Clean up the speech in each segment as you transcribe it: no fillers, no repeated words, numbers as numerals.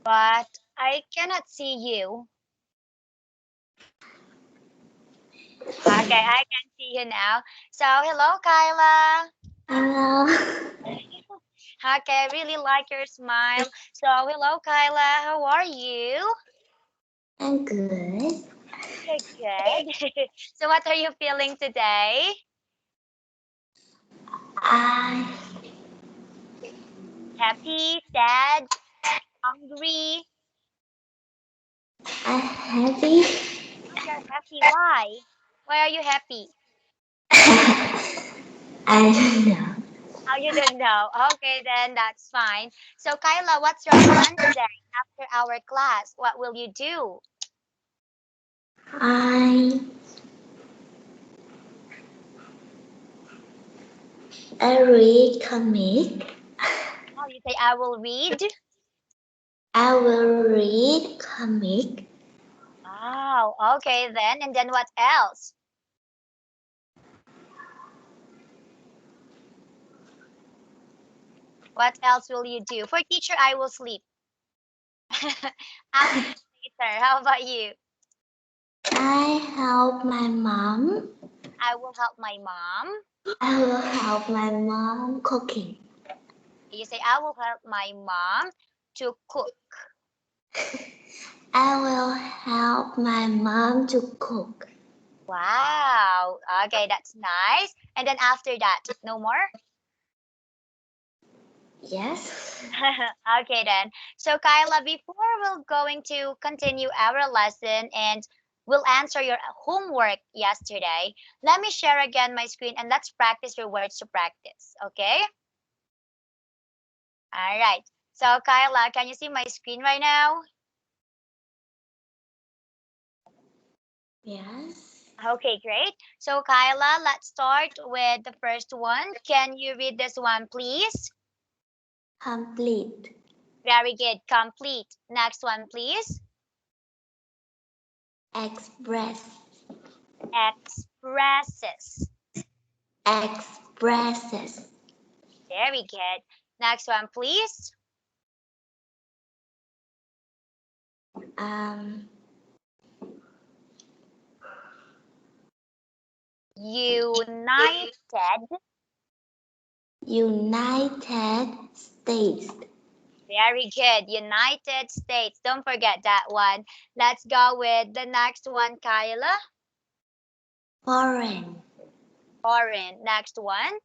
but I cannot see you. Okay, I can see you now. So, hello, Kyla. Hello. Okay, I really like your smile. So, hello, Kyla. How are you? I'm good. Okay, good. So, what are you feeling today? I Happy, sad, hungry? happy. Oh, you're happy. Why? Why are you happy? I don't know. Oh, you don't know. Okay, then that's fine. So, Kyla, what's your plan today after our class? What will you do? I read comic. Oh, you say I will read. I will read comic. Oh, okay then. And then what else? What else will you do? For teacher, I will sleep. I'll sleep later. How about you? I help my mom. I will help my mom. I will help my mom cooking. You say I will help my mom to cook. I will help my mom to cook. Wow. Okay, that's nice. And then after that, no more? Yes. Okay then. So Kyla, before we're going to continue our lesson and we'll answer your homework yesterday, let me share again my screen and let's practice your words to practice. Okay? All right. So Kyla, can you see my screen right now? Yes. Okay, great. So Kyla, let's start with the first one. Can you read this one, please? Complete. Very good. Complete. Next one, please. Express. Expresses. Expresses. Very good. Next one, please. Um. United. United States. Very good. United States. Don't forget that one. Let's go with the next one, Kyla. Foreign. Foreign. Next one.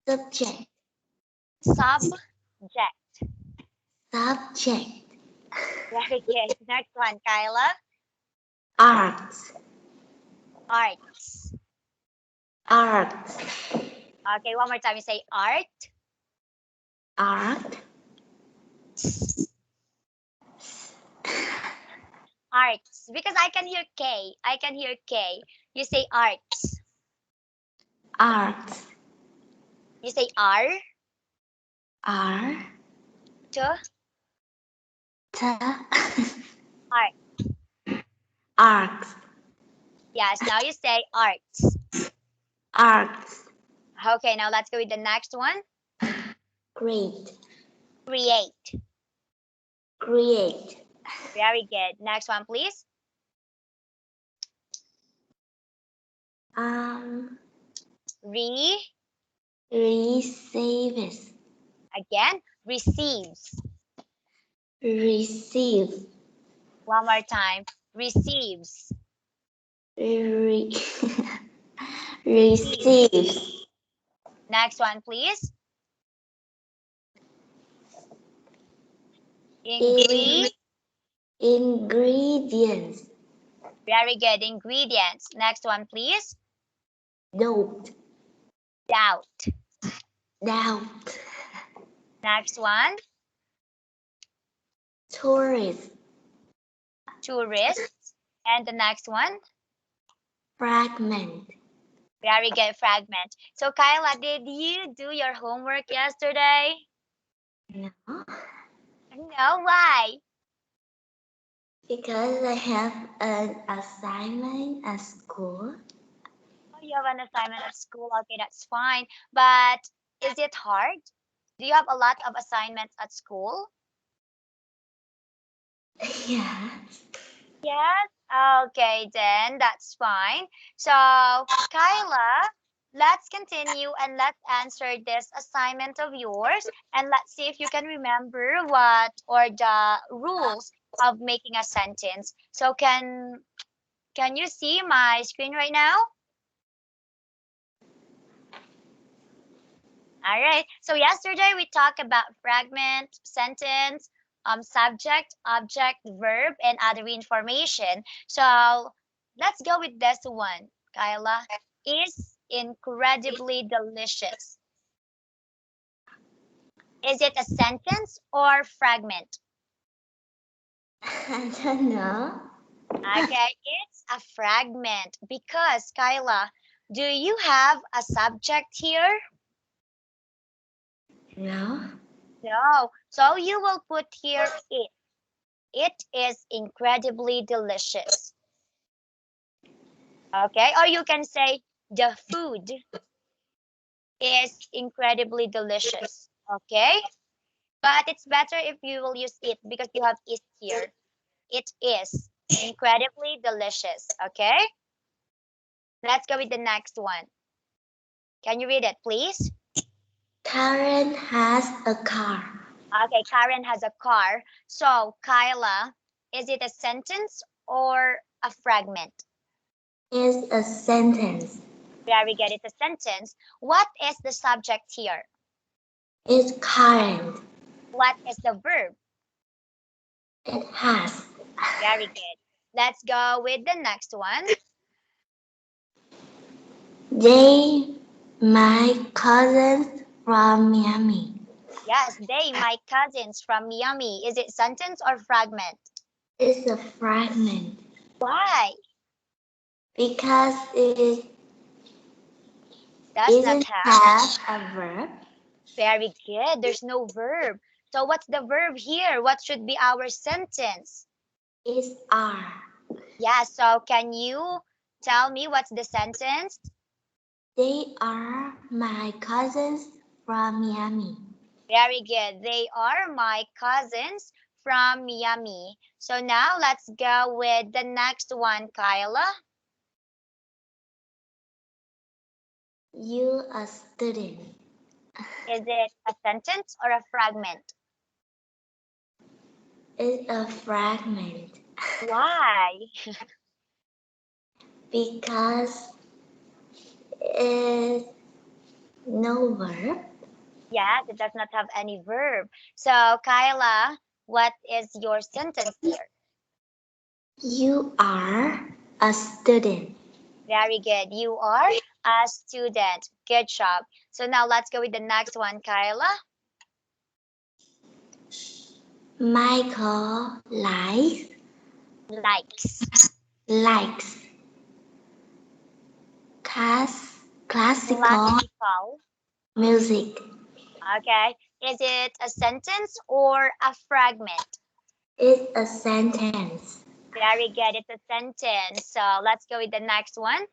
Subject. Subject. Subject. Very good. Next one, Kyla. Arts. Arts. Arts. Okay, one more time. You say art. Art. Arts. Because I can hear K. I can hear K. You say arts. Arts. You say R. R. T. T. Art. Arts. Yes, now you say arts. Arts. Okay, now let's go with the next one. Great. Create. Create. Very good. Next one, please. Re. Receives. Again. Receives. Receive. One more time. Receives. Re receives. Next one, please. In ingredients. Very good. Ingredients. Next one, please. Doubt. Doubt. Doubt. Next one. Tourist. Tourists. And the next one. Fragment. Very good. Fragment. So, Kyla, did you do your homework yesterday? No. No, why? Because I have an assignment at school. Oh, you have an assignment at school. Okay, that's fine. But is it hard? Do you have a lot of assignments at school? Yeah. Yes? Okay, then that's fine. So, Kyla, let's continue and let's answer this assignment of yours and let's see if you can remember what or the rules of making a sentence. So, can you see my screen right now? All right. So yesterday we talked about fragment, sentence, subject, object, verb, and other information. So let's go with this one, Kyla. Is incredibly delicious. Is it a sentence or fragment? I don't know. Okay, it's a fragment because, Kyla, do you have a subject here? No. No. So you will put here it. It is incredibly delicious. Okay, or you can say the food is incredibly delicious. Okay, but it's better if you will use it because you have is here. It is incredibly delicious. Okay, let's go with the next one. Can you read it, please? Karen has a car. Okay, Karen has a car. So, Kyla, is it a sentence or a fragment? Is a sentence. Very good. It's a sentence. What is the subject here? Is current. What is the verb? It has. Very good. Let's go with the next one. They, my cousins from Miami. Yes, they, my cousins from Miami. Is it sentence or fragment? It's a fragment Why? because it Does not isn't have. have a verb. Very good. There's no verb. So what's the verb here? What should be our sentence? Is are. Yeah, so can you tell me what's the sentence? They are my cousins from Miami. Very good. They are my cousins from Miami. So now let's go with the next one, Kyla. You a student. Is it a sentence or a fragment? It's a fragment Why? because it's no verb. Yes, it does not have any verb. So, Kyla, what is your sentence here? You are a student. Very good. You are a student. Good job. So now let's go with the next one, Kyla. Michael Likes. likes classical Classical. music. Okay. Is it a sentence or a fragment? It's a sentence. Very good. It's a sentence. So let's go with the next one.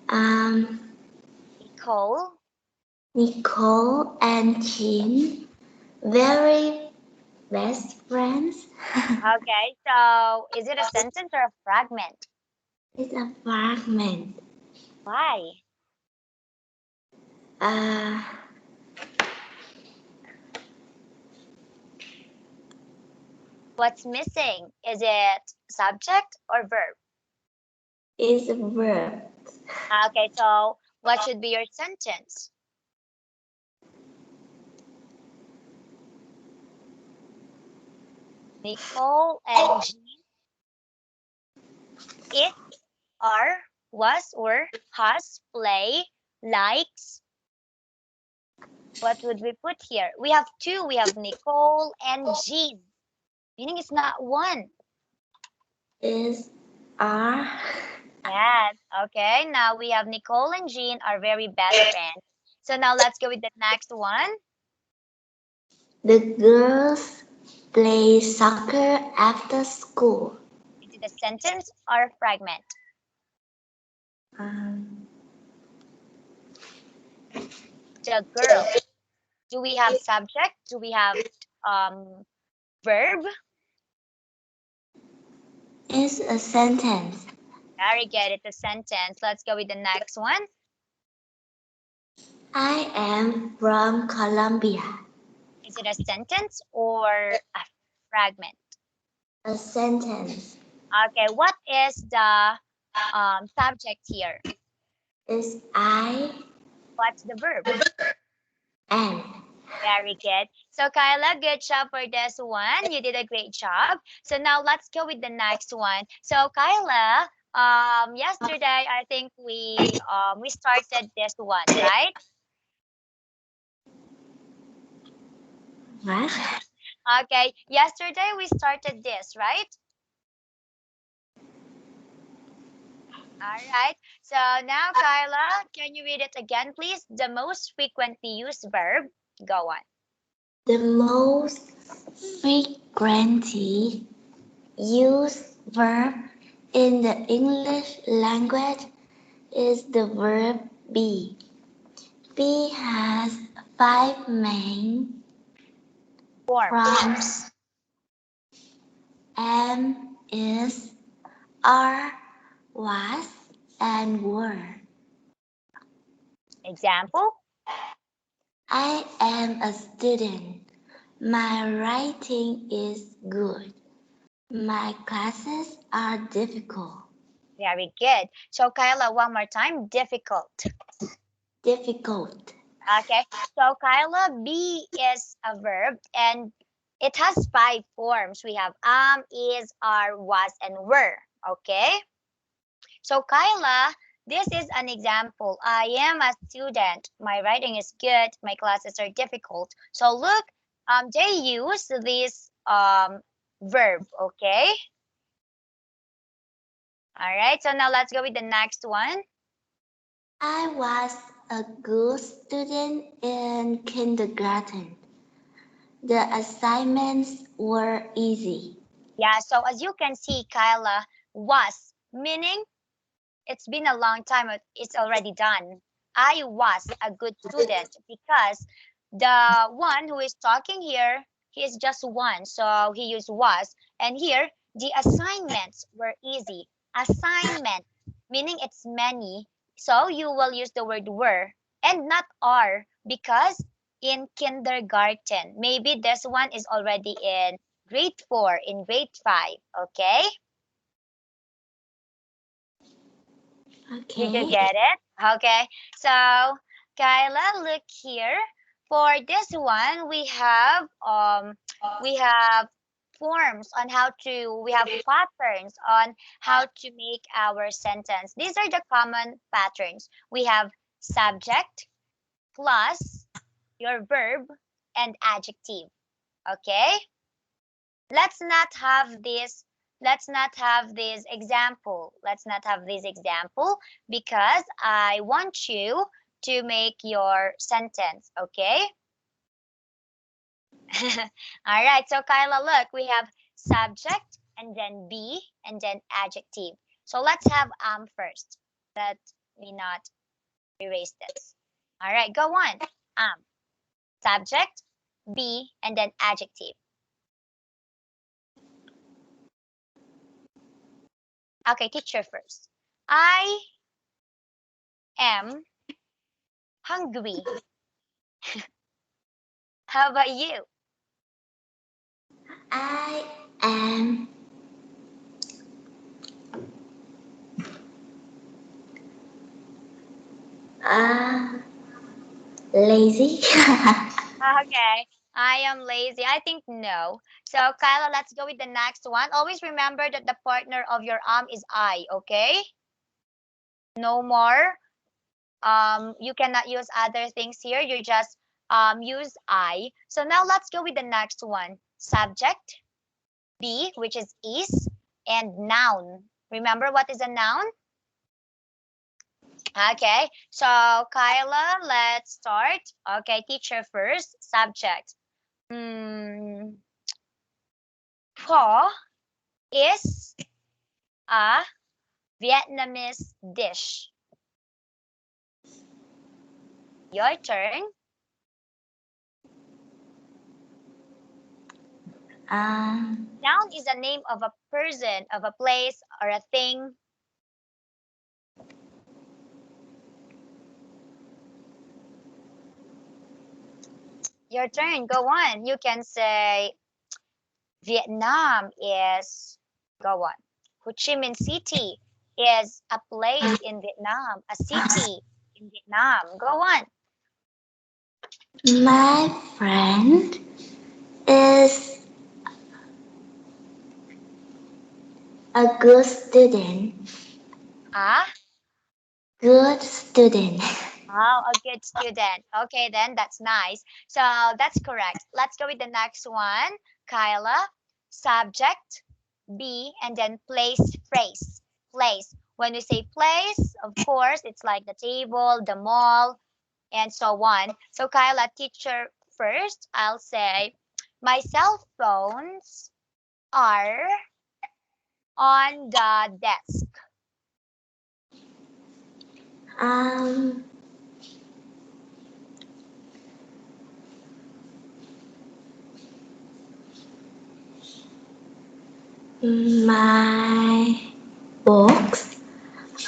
Um, Nicole. Nicole and Jean, very best friends. Okay. So is it a sentence or a fragment? It's a fragment. Why? Uh, What's missing? Is it subject or verb? it's a verb. Okay, so what should be your sentence? Nicole and Jean, it, are, was, or has, play, likes. What would we put here? We have two. We have Nicole and Jean. Meaning it's not one. Is are. Yes. Okay. Now we have Nicole and Jean are very best friends. So now let's go with the next one. The girls play soccer after school. Is it a sentence or a fragment? Um, The girls. Do we have subject? Do we have um Verb. Is a sentence. Very good. It's a sentence. Let's go with the next one. I am from Colombia. Is it a sentence or a fragment? A sentence. Okay, what is the subject here? Is I What's the verb? am. Very good. So Kyla, good job for this one. You did a great job. So now let's go with the next one. So Kyla, yesterday I think we started this one, right? What? Okay, yesterday we started this, right? All right. So now Kyla, can you read it again, please? The most frequently used verb. Go on. The most frequently used verb in the English language is the verb be. Be has 5 main forms: am, is, are, was, and were. Example. I am a student. My writing is good. My classes are difficult. Very good. So Kyla, one more time. Difficult. Difficult. Okay. So Kyla, be is a verb and it has 5 forms. We have is, are, was, and were. Okay. So Kyla, this is an example. I am a student. My writing is good. My classes are difficult. So look, they use this verb. Okay. All right. So now let's go with the next one. I was a good student in kindergarten. The assignments were easy. Yeah. So as you can see, Kyla, was meaning it's been a long time. It's already done. I was a good student because the one who is talking here, he is just one. So he used was. And here, the assignments were easy. Assignment, meaning it's many. So you will use the word were and not are because in kindergarten, maybe this one is already in grade 4, in grade 5. Okay? Did you Okay. get it? Okay. So, Kyla, look here. For this one, we have forms on how to we have patterns on how to make our sentence. These are the common patterns. We have subject plus your verb and adjective. Okay? let's not have this let's not have this example. Let's not have this example because I want you to make your sentence. Okay. All right, so Kyla, look, we have subject and then be and then adjective. So let's have first. Let me not erase this. All right, go on. Subject, be, and then adjective. Okay, teacher first. I am hungry. How about you? I am lazy. Okay, I am lazy. I think no. So Kyla, let's go with the next one. Always remember that the partner of your is I, okay? No more. You cannot use other things here. You just use I. So now let's go with the next one. Subject, be, which is, and noun. Remember what is a noun? Okay, so Kyla, let's start. Okay, teacher first. Subject. Pho is a Vietnamese dish. Your turn. Noun is a name of a person, of a place, or a thing. Your turn. Go on. You can say Vietnam is, go on. Ho Chi Minh City is a place in Vietnam, a city in Vietnam. Go on. My friend is a good student. Ah, Good student. oh, a good student. Okay, then that's nice. So that's correct. Let's go with the next one. Kyla, subject, be, and then place, phrase. Place. When you say place, of course, it's like the table, the mall, and so on. So Kyla, teacher first, I'll say my cell phones are on the desk. Um, my books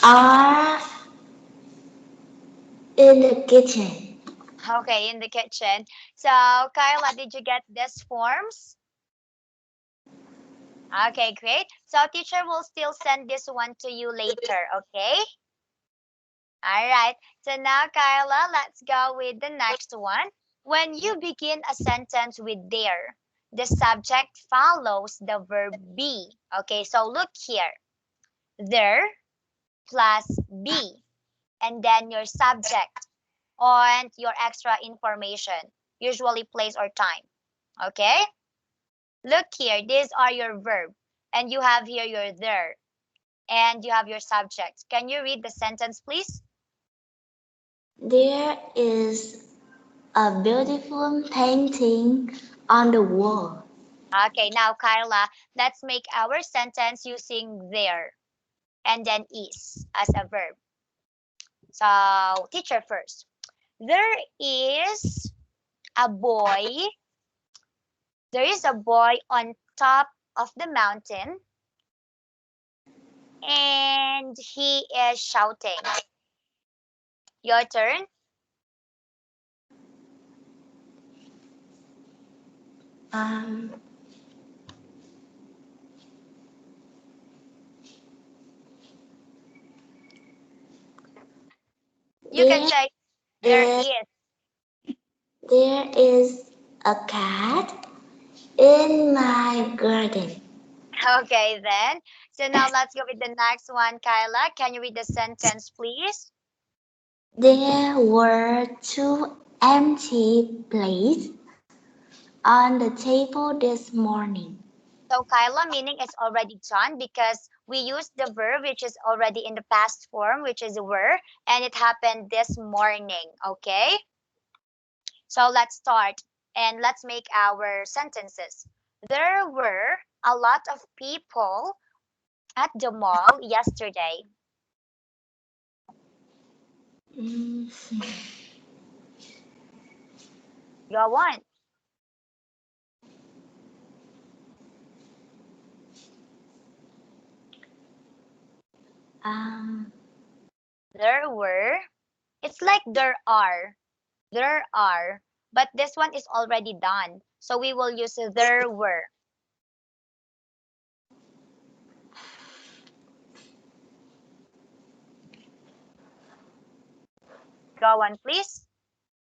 are in the kitchen. Okay, in the kitchen. So Kyla, did you get these forms? Okay, great. So teacher will still send this one to you later, okay? All right. So now, Kyla, let's go with the next one. When you begin a sentence with there, the subject follows the verb be. Okay, so look here. There plus be, and then your subject and your extra information, usually place or time. Okay? Look here, these are your verb, and you have here your there, and you have your subject. Can you read the sentence, please? There is a beautiful painting on the wall. Okay, now Carla, let's make our sentence using there and then is as a verb. So, teacher first. There is a boy. There is a boy on top of the mountain and he is shouting. Your turn. Um, You can there say there is is. there is a cat in my garden. Okay, then. So now let's go with the next one, Kyla. Can you read the sentence, please? There were two empty plates on the table this morning. So Kyla, meaning it's already done because we use the verb which is already in the past form, which is were, and it happened this morning. Okay? So let's start and let's make our sentences. There were a lot of people at the mall yesterday. Mm, Go on. um, There were. It's like there are. There are. But this one is already done. So we will use there were. Go on, please.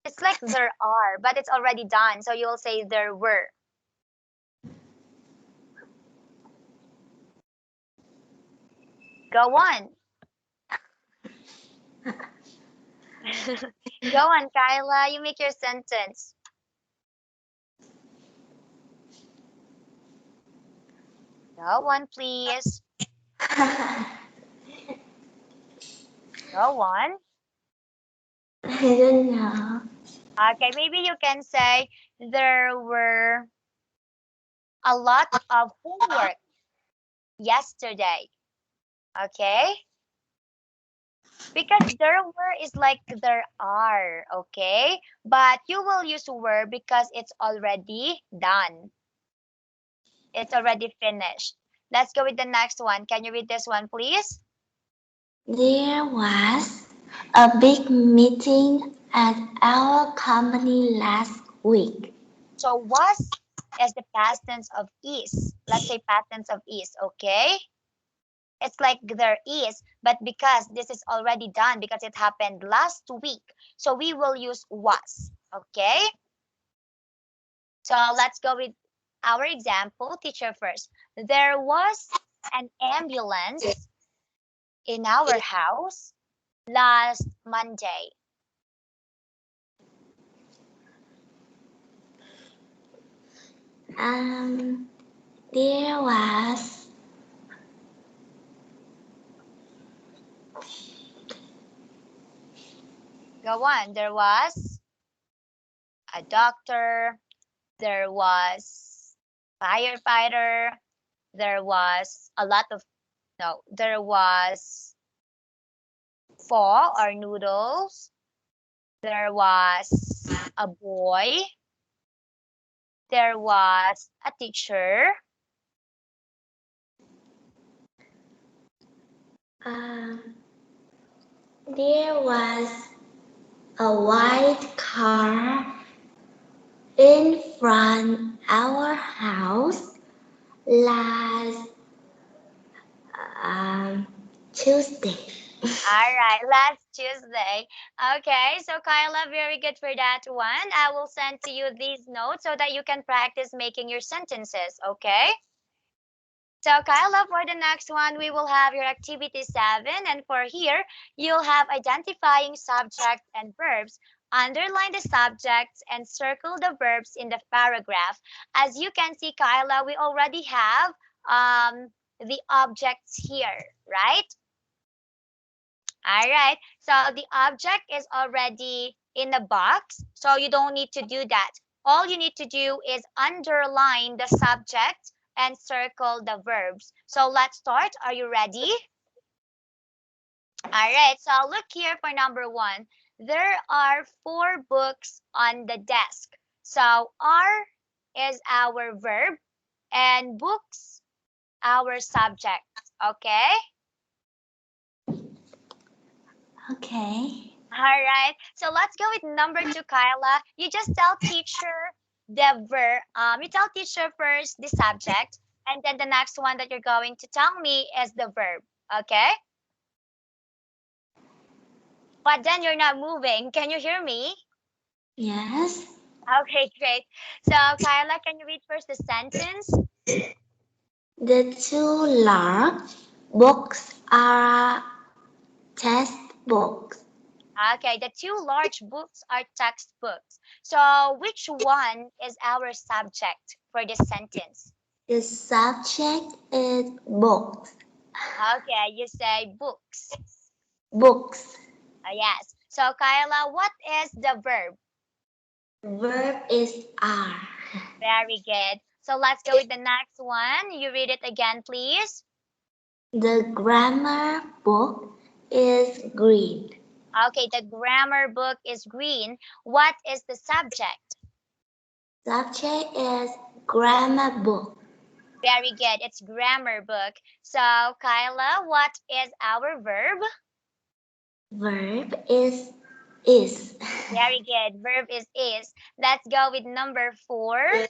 It's like there are, but it's already done. So you will say there were. Go on. Go on, Kyla. You make your sentence. Go on, please. Go on. I don't know. Okay, maybe you can say there were a lot of homework yesterday. Okay? Because there were is like there are, okay? But you will use were because it's already done. It's already finished. Let's go with the next one. Can you read this one, please? There was a big meeting at our company last week. So was is the past tense of is. Let's say past tense of is, okay? It's like there is, but because this is already done, because it happened last week, so we will use was, okay? So let's go with our example. Teacher first. There was an ambulance in our house last Monday. There was Go on. There was a doctor. There was firefighter. There was a lot of no. There was pho or noodles. There was a boy. There was a teacher. there was a white car in front our house last Tuesday. All right, last Tuesday. Okay, so Kyla, very good for that one. I will send to you these notes so that you can practice making your sentences, okay? So Kyla, for the next one, we will have your activity 7. And for here, you'll have identifying subjects and verbs. Underline the subjects and circle the verbs in the paragraph. As you can see, Kyla, we already have the objects here, right? All right. So the object is already in the box. So you don't need to do that. All you need to do is underline the subject and circle the verbs. So let's start. Are you ready? All right. So look here for number 1. There are 4 books on the desk. So are is our verb and books our subject. Okay? Okay. All right. So let's go with number 2, Kyla. You just tell teacher the verb. You tell teacher first the subject, and then the next one that you're going to tell me is the verb. Okay? But then you're not moving. Can you hear me? Yes. Okay, great. So Kyla, can you read first the sentence? The 2 large books are textbooks. Okay, the 2 large books are textbooks. So which one is our subject for this sentence? The subject is books. Okay, you say books. Books. Yes. So Kyla, what is the verb? Verb is are. Very good. So let's go with the next one. You read it again, please. The grammar book is green. Okay, the grammar book is green. What is the subject? Subject is grammar book. Very good. It's grammar book. So Kyla, what is our verb? Verb is. Very good. Verb is is. Let's go with number 4.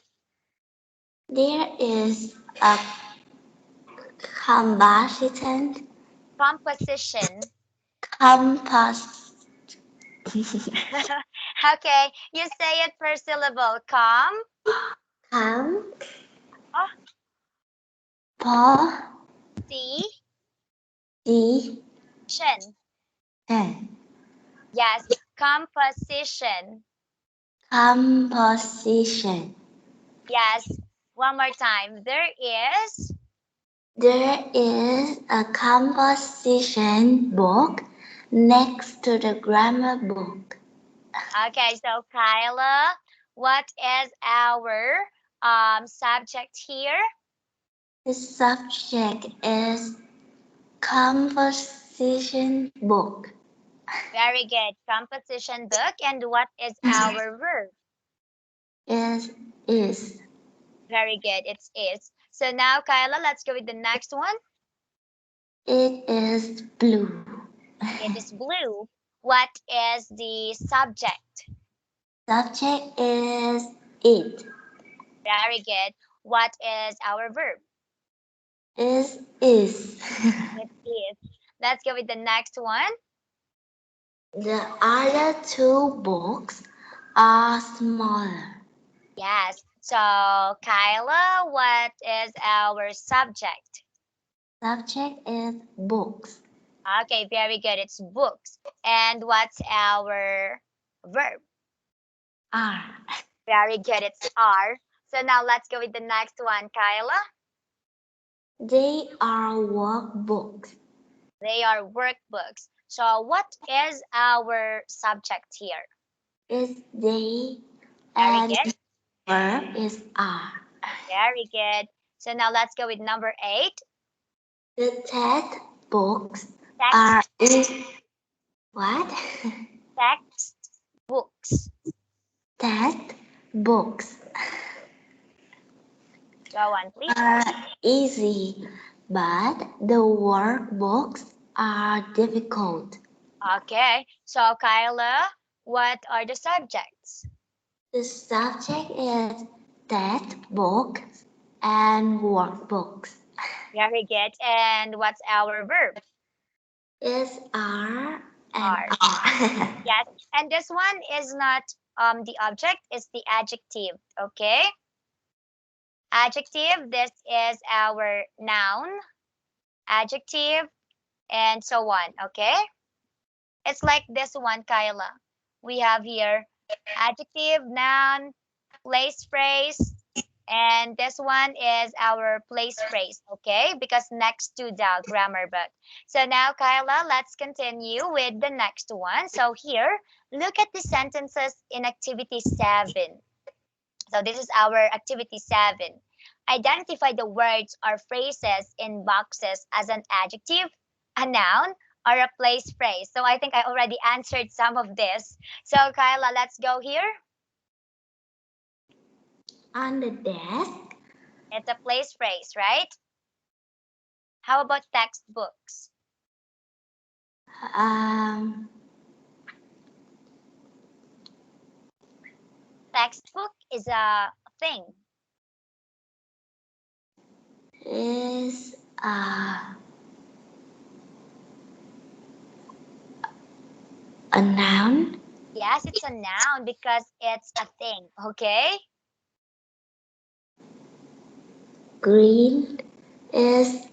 There is a composition. Composition. Compass. Okay, you say it per syllable. Com. Oh, Po. see, Di. shin. N. Yes, composition. Composition. Yes, one more time. There is a composition book next to the grammar book. Okay, so Kyla, what is our subject here? The subject is composition book. Very good. Composition book. And what is our verb? Is. Very good. It's is. So now, Kyla, let's go with the next one. It is blue. It is blue. What is the subject? Subject is it. Very good. What is our verb? Is. It is. Let's go with the next one. The other two books are smaller. Yes. So, Kyla, what is our subject? Subject is books. Okay, very good. It's books. And what's our verb? Are. Very good. It's are. So now let's go with the next one, Kyla. They are workbooks. They are workbooks. So what is our subject here? Is they Very and good. verb is are. Very good. So now let's go with number 8. The textbooks are Text. in what? Text books. Textbooks Go on, please. are easy, but the workbooks are difficult. Okay. So Kyla, what are the subjects? The subject is textbooks and workbooks. Very good. And what's our verb? Is are and Are. are. Yes. And this one is not the object, it's the adjective. Okay. Adjective, this is our noun, adjective, and so on. Okay. It's like this one, Kyla. We have here adjective, noun, place phrase, and this one is our place phrase, okay? Because next to the grammar book. So now, Kyla, let's continue with the next one. So here, look at the sentences in activity 7. So this is our activity 7. Identify the words or phrases in boxes as an adjective, a noun, or a place phrase. So I think I already answered some of this. So Kyla, let's go here. On the desk, It's a place phrase, right? How about textbooks? um, Textbook is a thing. is a noun. Yes, it's a noun because it's a thing, okay? Green is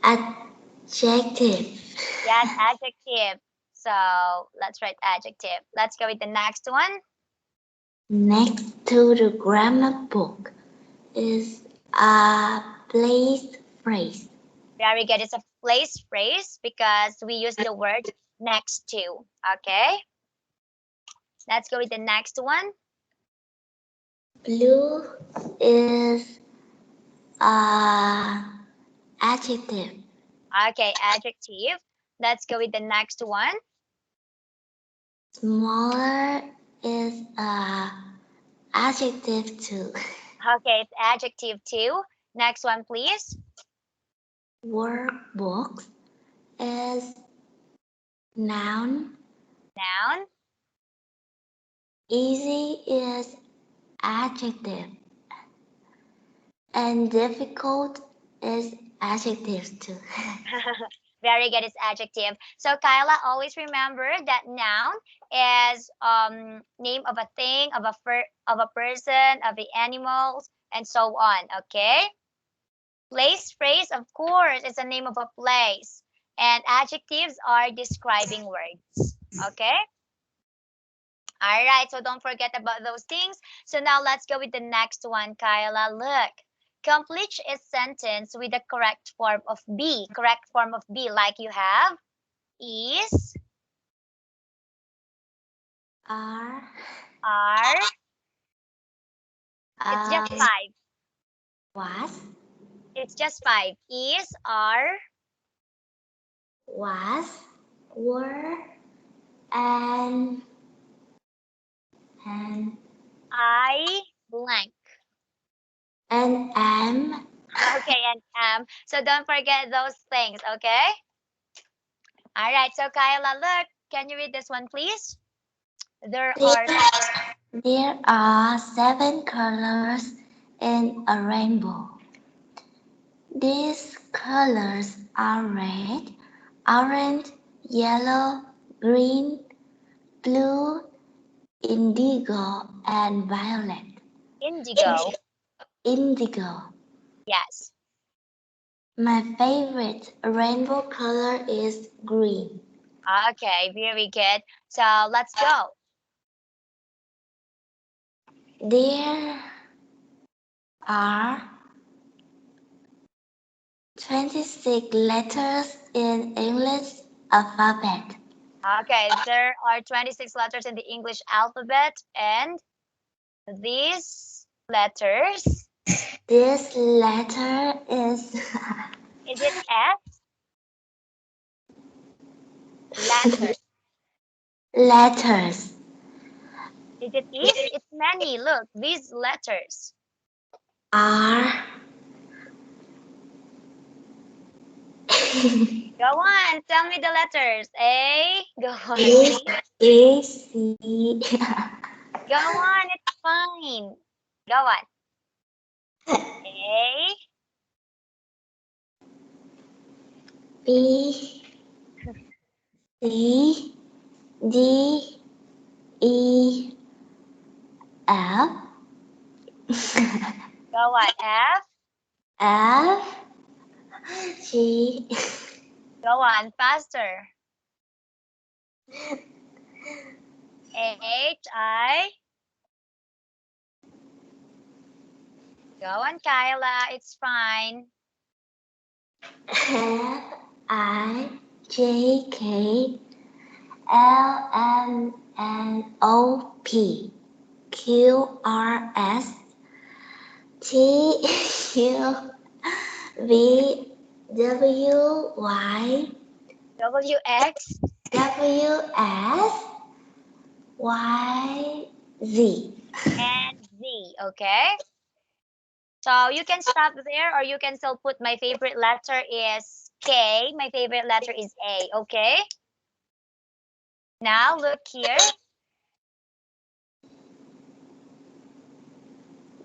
adjective. Yes, adjective. So let's write adjective. Let's go with the next one. Next to the grammar book is a place phrase. Very good. It's a place phrase because we use the word next to, okay? Let's go with the next one. Blue is a adjective. Okay, adjective. Let's go with the next one. Smaller is a adjective too. Okay, it's adjective too. Next one, please. Workbooks is noun. Noun. Easy is adjective. And difficult is adjective too. Very good. It's adjective. So Kyla, always remember that noun is name of a thing, of a person, of the animals, and so on. Okay. Place phrase, of course, is the name of a place, and adjectives are describing words. Okay. All right. So don't forget about those things. So now let's go with the next one, Kyla. Look. Complete a sentence with the correct form of be. Correct form of be, like you have is, Are. are. It's just 5. Was. It's just 5. Is, are, Was. Were. And. I, blank. and am. Okay, and am. So don't forget those things, okay? All right, so Kyla, look, can you read this one, please? There are There are 7 colors in a rainbow. These colors are red, orange, yellow, green, blue, indigo, and violet. indigo. Indigo. Yes. My favorite rainbow color is green. Okay, very good. So let's go. There are 26 letters in English alphabet. Okay, there are 26 letters in the English alphabet, and these letters, This letter is is it F? Letter. letters. Is it E? It's many. Look, these letters. R. Go on, tell me the letters. A. Go on, A, please. A, C, Go on, it's fine. Go on. A. B, C, D, E, F, Go on. F. F, G, Go on, faster. H. I. Go on, Kyla. It's fine. F, I, J, K, L, M, N, O, P, Q, R, S, T, U, V, W, Y, W. X. W, S, Y, Z. And Z. Okay. So you can stop there, or you can still put my favorite letter is K. My favorite letter is A. Okay. Now look here.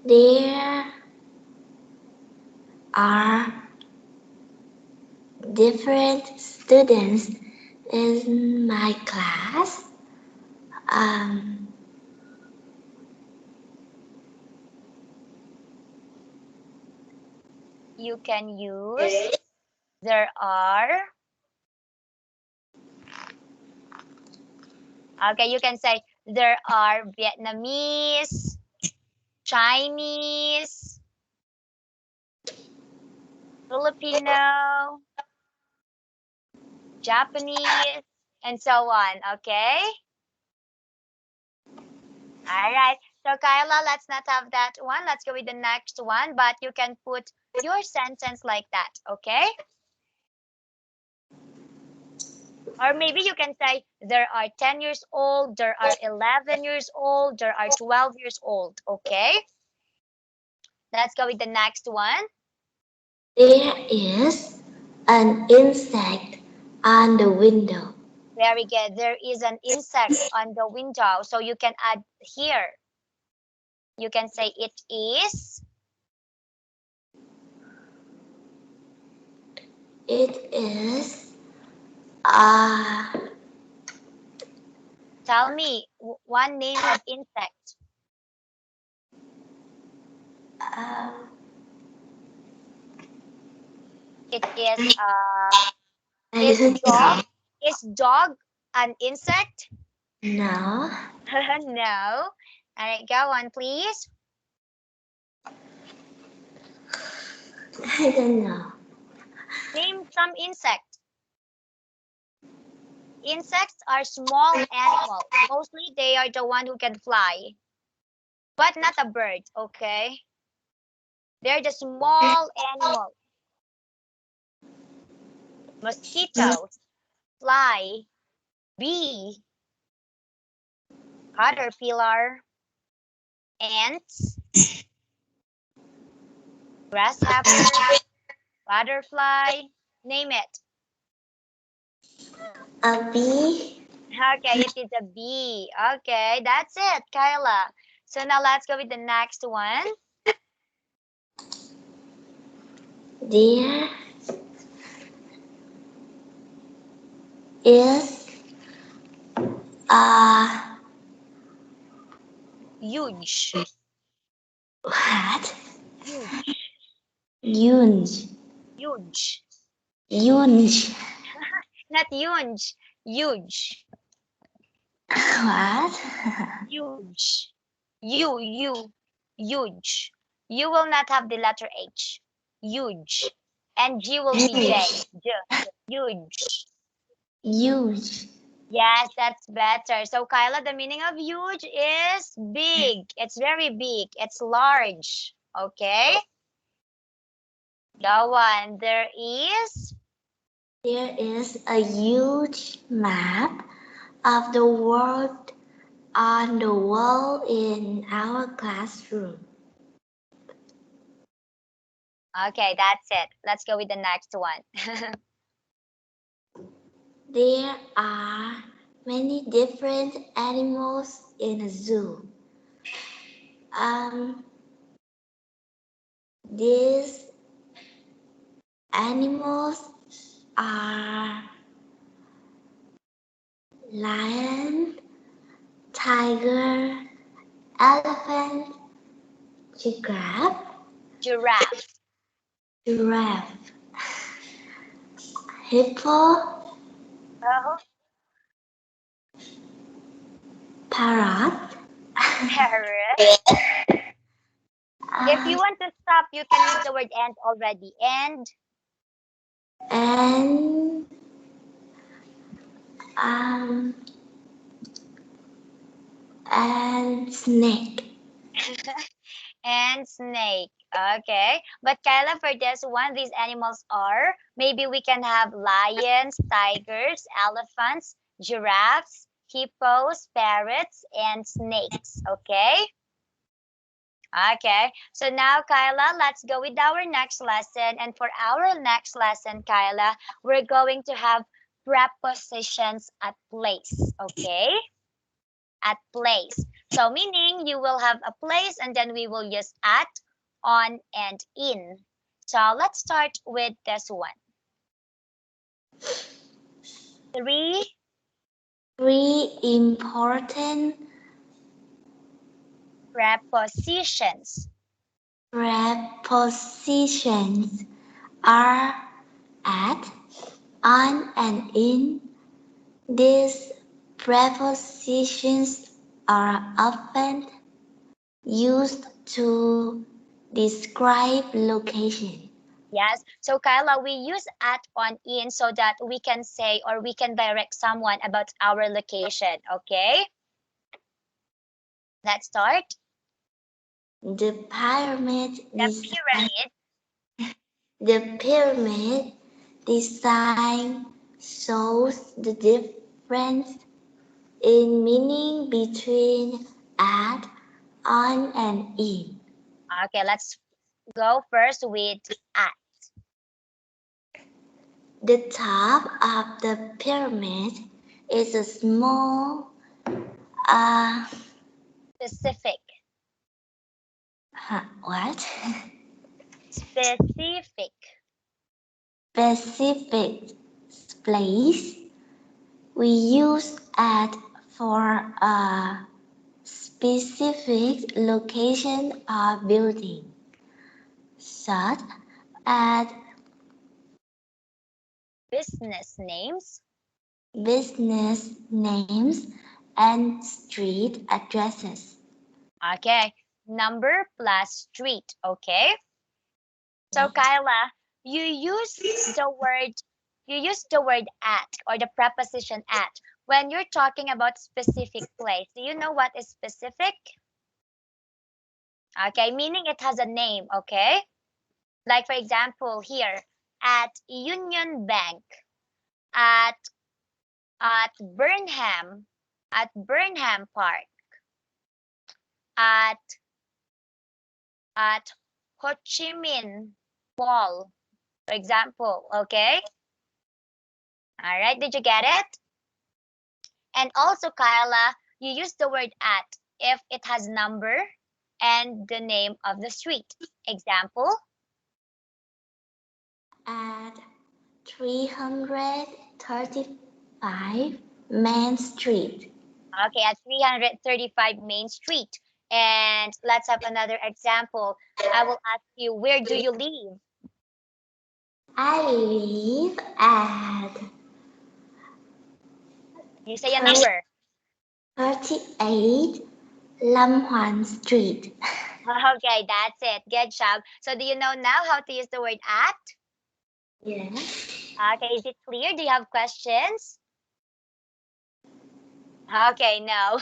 There are different students in my class. Um, You can use there are. Okay, you can say there are Vietnamese, Chinese, Filipino, Japanese, and so on. Okay. All right. So Kyla, let's not have that one. Let's go with the next one, but you can put your sentence like that. Okay. Or maybe you can say there are 10 years old, there are 11 years old, there are 12 years old. Okay. Let's go with the next one. there is an insect on the window. Very good. There is an insect on the window. So you can add here. You can say it is. It is a Tell me one name of insect. uh, It is I is don't dog. know. Is dog an insect? No, No. All right, go on, please. I don't know. Name some insect. Insects are small animals. Mostly they are the one who can fly, but not a bird, okay? They're the small animals. Mosquitoes, fly, bee, caterpillar, ants, grasshopper, butterfly, name it. A bee. Okay, it is a bee. Okay, that's it, Kyla. So now let's go with the next one. There is a Huge. what? Huge. Huge. Huge. Huge. Not huge. Huge. What? Huge. Huge. You will not have the letter H. Huge. And G will be J. J. Huge. Huge. Yes, that's better. So, Kyla, the meaning of huge is big. It's very big. It's large. Okay? Go on. There is. There is a huge map of the world on the wall in our classroom. Okay, that's it. Let's go with the next one. There are many different animals in a zoo. These animals are lion, tiger, elephant, Giraffe. giraffe, hippo, Oh, parrot, parrot. If uh, you want to stop, you can use the word and already. and um, and snake. And snake. Okay. But Kyla, for this one, these animals are maybe we can have lions, tigers, elephants, giraffes, hippos, parrots, and snakes. Okay. Okay. So now, Kyla, let's go with our next lesson. And for our next lesson, Kyla, we're going to have prepositions at place. Okay. At place. So meaning you will have a place and then we will use at, on, and in. So let's start with this one. Three Three important prepositions. prepositions are at, on, and in. These prepositions are often used to describe location. Yes. So Kyla, we use at, on, in so that we can say or we can direct someone about our location. Okay. Let's start. The pyramid The design, pyramid. the pyramid design shows the difference in meaning between at, on, and in. Okay, let's go first with at. The top of the pyramid is a small, uh, Specific. what? Specific. Specific place. We use at for a specific location or building, such as Business names. business names and street addresses. Okay. Number plus street. Okay. So Kyla, you use the word at or the preposition at when you're talking about specific place. Do you know what is specific? Okay, meaning it has a name, okay? Like for example, here at Union Bank, at at Burnham, at Burnham Park, at at Ho Chi Minh Mall, for example, okay? All right, did you get it? And also, Kyla, you use the word at if it has number and the name of the street. Example? At 335 Main Street. Okay, at 335 Main Street. And let's have another example. I will ask you, where do you live? I live at You say a number. 38 Lam Huan Street. Okay, that's it. Good job. So do you know now how to use the word at? Yes. Okay, is it clear? Do you have questions? Okay, no.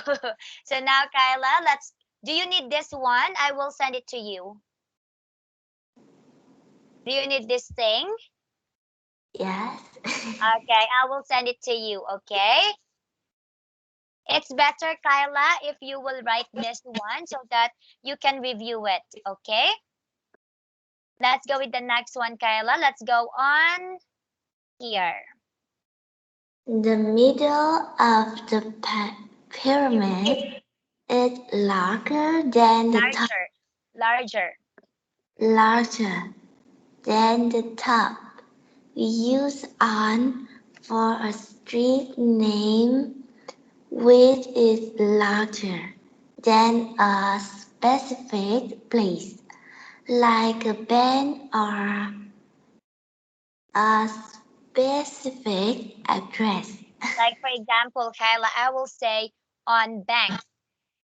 So now, Kyla, do you need this one? I will send it to you. Do you need this thing? Yes. Okay, I will send it to you, okay? It's better, Kyla, if you will write this one so that you can review it, okay? Let's go with the next one, Kyla. Let's go on here. The middle of the pyramid is larger than the top. Larger. Larger than the top. We use on for a street name which is larger than a specific place, like a band or a specific address. Like, for example, Kyla, I will say on bank,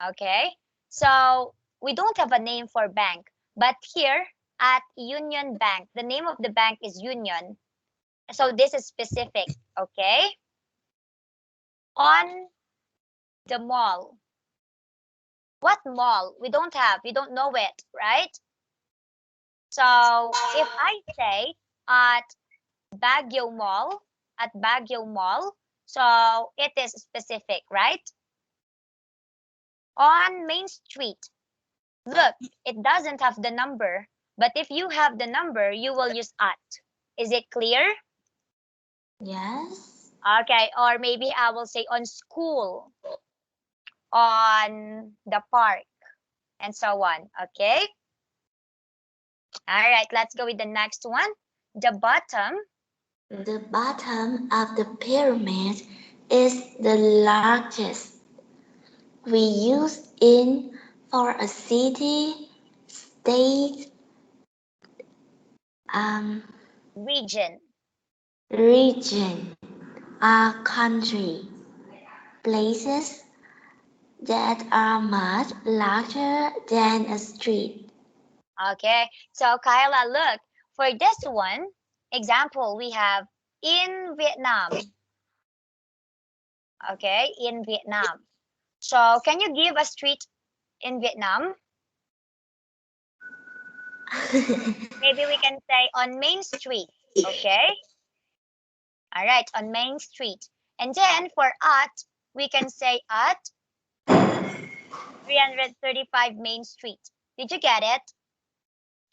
okay? So we don't have a name for bank, but here at Union Bank, the name of the bank is Union. So this is specific, okay? On the mall. What mall? We don't know it, right? So if I say at Baguio Mall, so it is specific, right? On Main Street, look, it doesn't have the number, but if you have the number, you will use at. Is it clear? Yes. Okay, or maybe I will say on school, on the park, and so on, okay? All right, let's go with the next one. The bottom. The bottom of the pyramid is the largest. We use it for a city, state, Region. region, or country. Places that are much larger than a street. Okay, so Kyla, look, for this one, example, we have in Vietnam. Okay, in Vietnam. So can you give a street in Vietnam? Maybe we can say on Main Street, okay? All right, on Main Street. And then for at, we can say at 335 Main Street. Did you get it?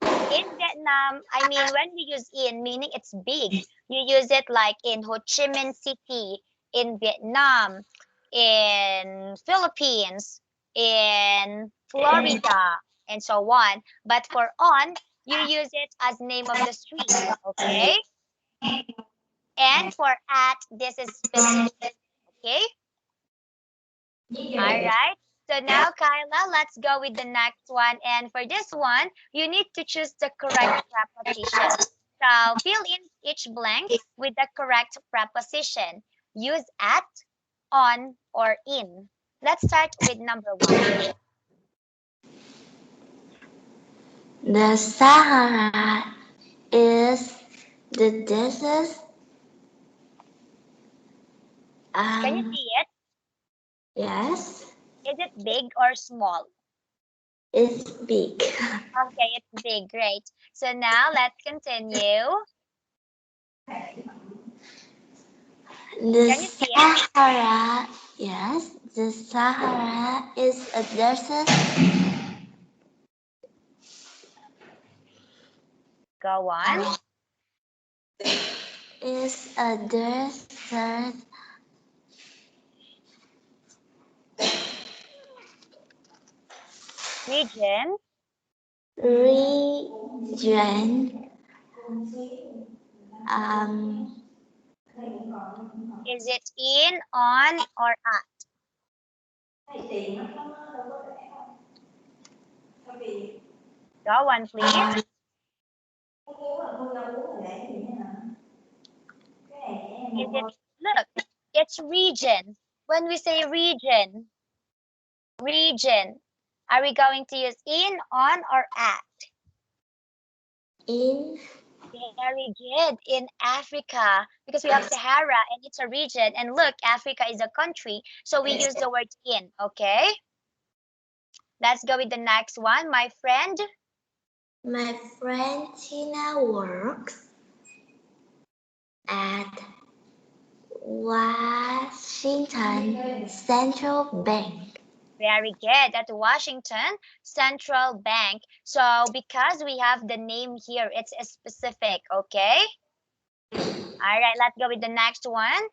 In Vietnam, I mean, when we use in, meaning it's big, you use it like in Ho Chi Minh City, in Vietnam, in Philippines, in Florida, and so on. But for on, you use it as name of the street, okay? And for at, this is specific, okay? All right. So now, Kyla, let's go with the next one. And for this one, you need to choose the correct preposition. So fill in each blank with the correct preposition. Use at, on, or in. Let's start with number one. The Sahara is the desert. Can you see it? Yes, Is it big or small? it's big. Okay, it's big. Great. So now let's continue. The Can you see it? Sahara, yes, the Sahara is a desert. Go on. Is a desert Region. region Is it in, on, or at? Go on, please. Is it, look, it's region. When we say region, are we going to use in, on, or at? in Very good. In Africa, because we have Sahara and it's a region. And look, Africa is a country, so we use the word in, okay? Let's go with the next one. My friend Tina works at Washington Central Bank. Very good. At Washington Central Bank. So because we have the name here, it's a specific, okay? All right, let's go with the next one.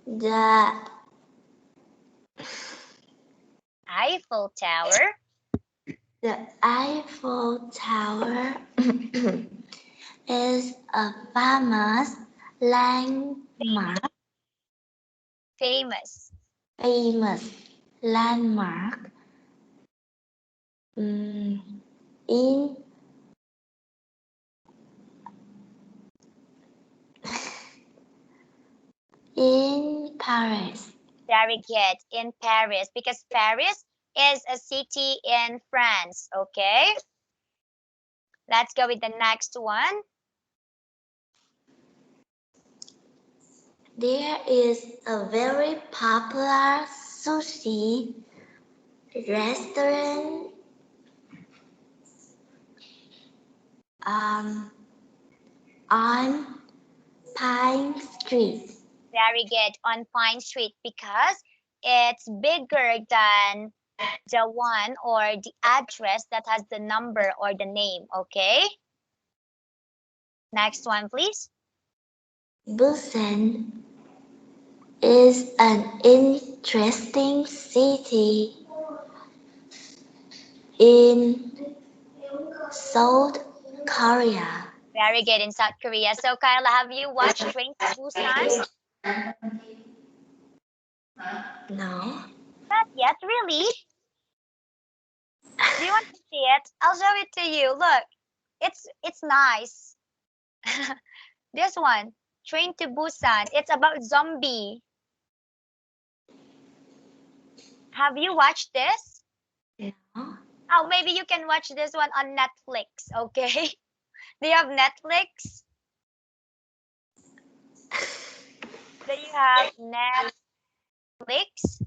The Eiffel Tower. The Eiffel Tower is a famous landmark. Famous. Landmark in Paris. Very good. In Paris, because Paris is a city in France, okay? Let's go with the next one. There is a very popular sushi restaurant on Pine Street. Very good. On Pine Street, because it's bigger than the one or the address that has the number or the name, okay? Next one, please. Busan is an interesting city in South Korea. Very good, in South Korea. So, Kyla, have you watched Train to Busan? No. Not yet, really? Do you want to see it? I'll show it to you. Look, it's nice. This one, Train to Busan. It's about zombie. Have you watched this? No. Oh, maybe you can watch this one on Netflix, okay? Do you have Netflix? Do you have Netflix?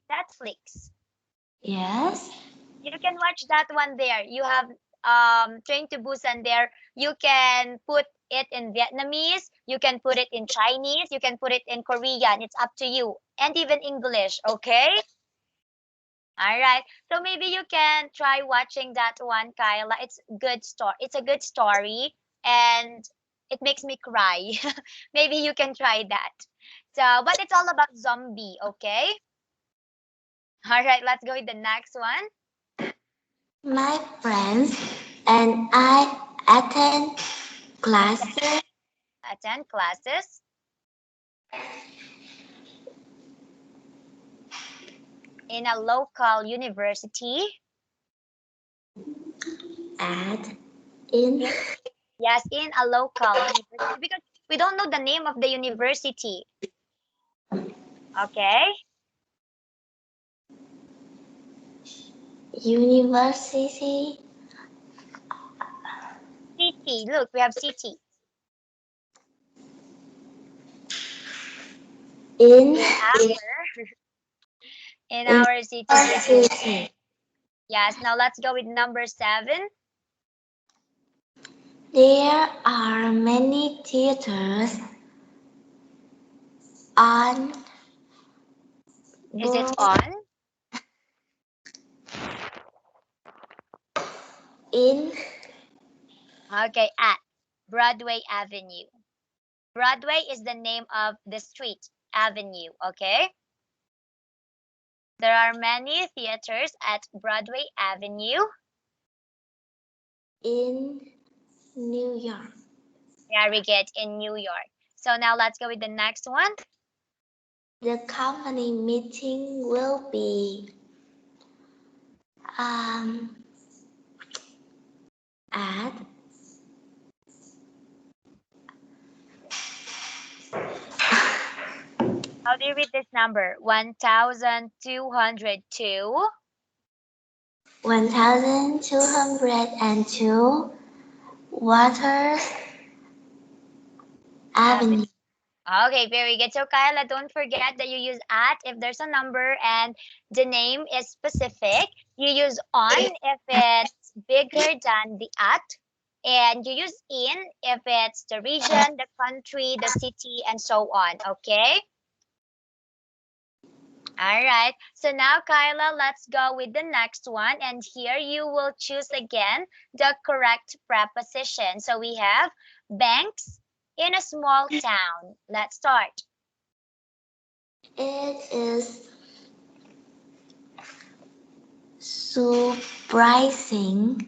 Netflix. Yes. You can watch that one there. You have Train to Busan there. You can put it in Vietnamese. You can put it in Chinese. You can put it in Korean. It's up to you. And even English, okay? All right. So maybe you can try watching that one, Kyla. It's good story. It's a good story and it makes me cry. Maybe you can try that. So, but it's all about zombie, okay? All right, let's go with the next one. My friends and I attend classes Attend classes in a local university. Yes, in a local university because we don't know the name of the university. Okay? University. City. Look, we have city. In our city. city. Yes, now let's go with number 7. There are many theaters on. Is it on? In Okay, at Broadway Avenue. Broadway is the name of the street, avenue, okay? There are many theaters at Broadway Avenue. In New York. Very good, in New York. So now let's go with the next one. The company meeting will be at How do you read this number? 1202. 1202 Waters Avenue. Okay, very good. So Kyla, don't forget that you use at if there's a number and the name is specific. You use on if it's bigger than the at. And you use in if it's the region, the country, the city, and so on. Okay? All right. So now, Kyla, let's go with the next one. And here you will choose again the correct preposition. So we have banks in a small town. Let's start. It is surprising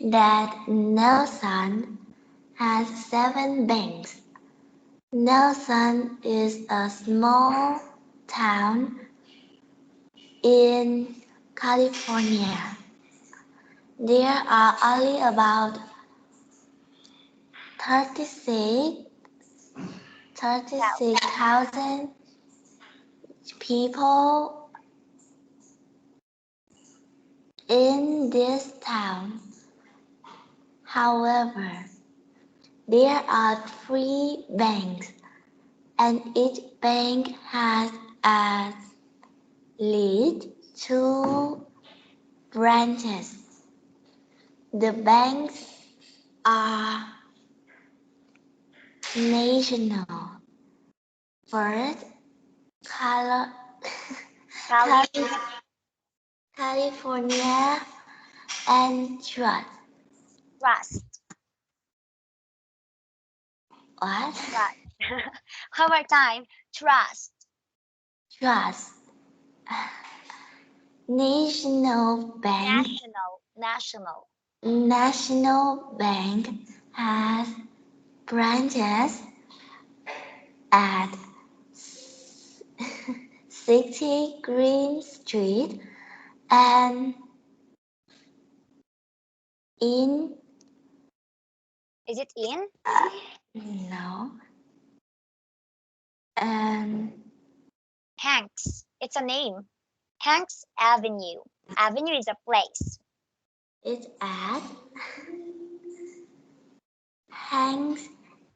that Nelson has 7 banks. Nelson is a small town in California. There are only about 36,000 people in this town. However, there are 3 banks, and each bank has at least 2 branches. The banks are national. First, California and Trust. What? Trust. One more time. Trust. Trust. National Bank. National Bank has branches at 60 Green Street and in. Is it in? No. And Hanks. It's a name. Hanks Avenue. Avenue is a place. it's at Hanks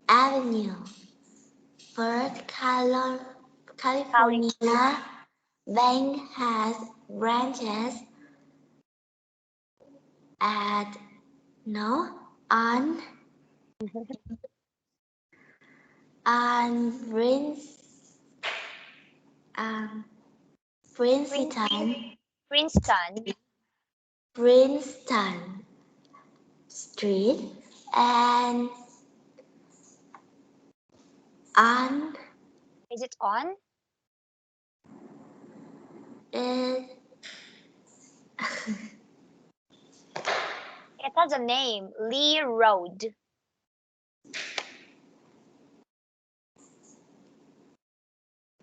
Avenue. First, California Bank has branches at on Princeton Street and on Is it on? it It has a name. Lee Road.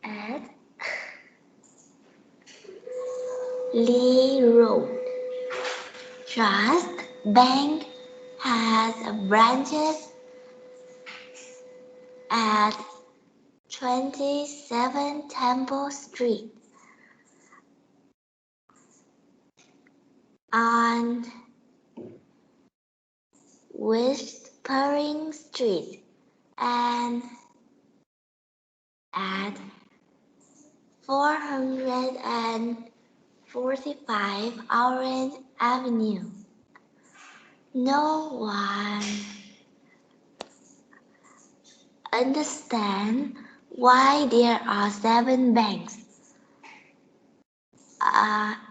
at Lee Road. Trust Bank has branches at 27 Temple Street, on Whispering Street, and at 445 Orange Avenue. No one understands why there are 7 banks.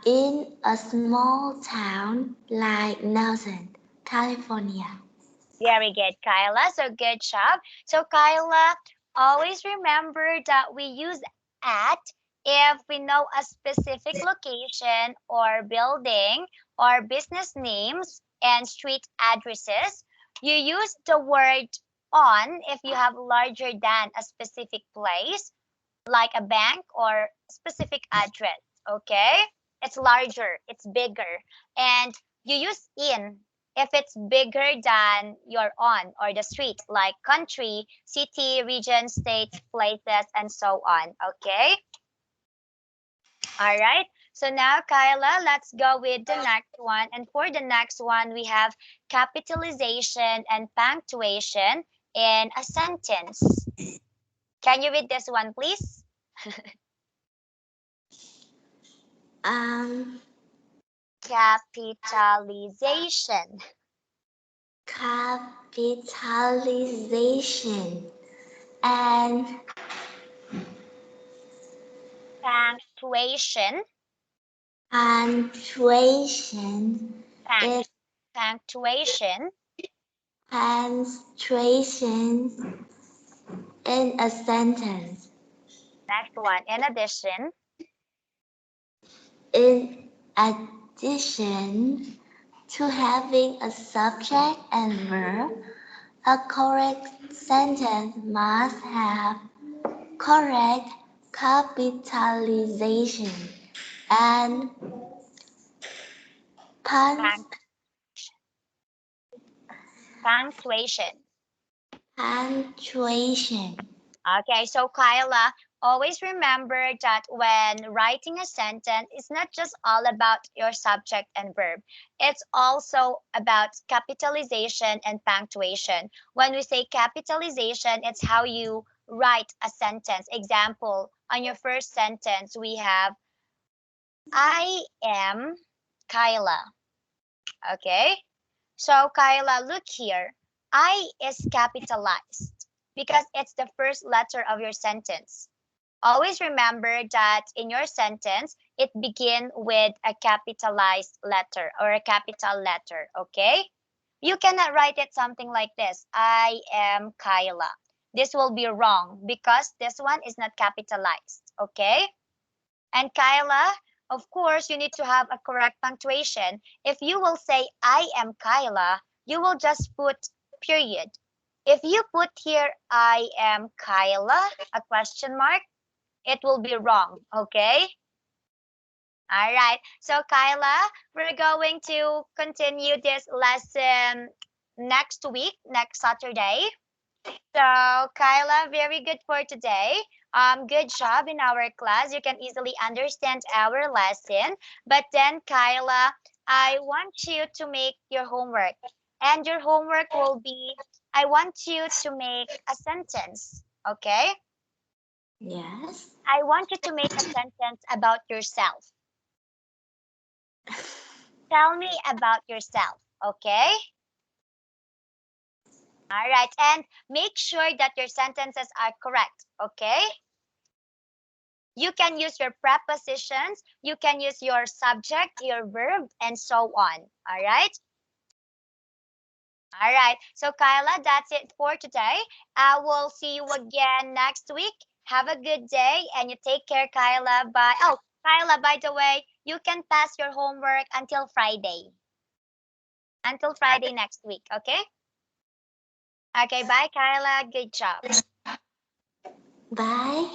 in a small town like Nelson, California. Very good, Kyla. So good job. So Kyla, always remember that we use at if we know a specific location or building or business names and street addresses. You use the word on if you have larger than a specific place, like a bank or specific address. Okay? It's larger, it's bigger. And you use in if it's bigger than your on or the street, like country, city, region, states, places, and so on. Okay? All right. So now, Kyla, let's go with the next one. And for the next one, we have capitalization and punctuation in a sentence. Can you read this one, please? Capitalization. Capitalization and Punctuation. punctuation is Punctuation. punctuation in a sentence. Next one. In addition. In addition to having a subject and verb, a correct sentence must have correct capitalization and Punctuation. punctuation. Okay, so Kyla, always remember that when writing a sentence, it's not just all about your subject and verb. It's also about capitalization and punctuation. When we say capitalization, it's how you write a sentence. Example, on your first sentence, we have, I am Kyla. Okay? So Kyla, look here. I is capitalized because it's the first letter of your sentence. Always remember that in your sentence, it begins with a capitalized letter or a capital letter, okay? You cannot write it something like this, I am Kyla. This will be wrong because this one is not capitalized, okay? And Kyla, of course, you need to have a correct punctuation. If you will say, I am Kyla, you will just put period. If you put here, I am Kyla, a question mark, it will be wrong, okay? All right. So, Kyla, we're going to continue this lesson next week, next Saturday. So, Kyla, very good for today. Good job in our class. You can easily understand our lesson. But then, Kyla, I want you to make your homework. And your homework will be, I want you to make a sentence, okay? Yes. I want you to make a sentence about yourself. Tell me about yourself, okay? All right, and make sure that your sentences are correct, okay? You can use your prepositions, you can use your subject, your verb, and so on, all right? All right, so Kyla, that's it for today. I will see you again next week. Have a good day, and you take care, Kyla. Bye. Oh, Kyla, by the way, you can pass your homework until Friday. Until Friday next week, okay? Okay, bye, Kyla. Good job. Bye.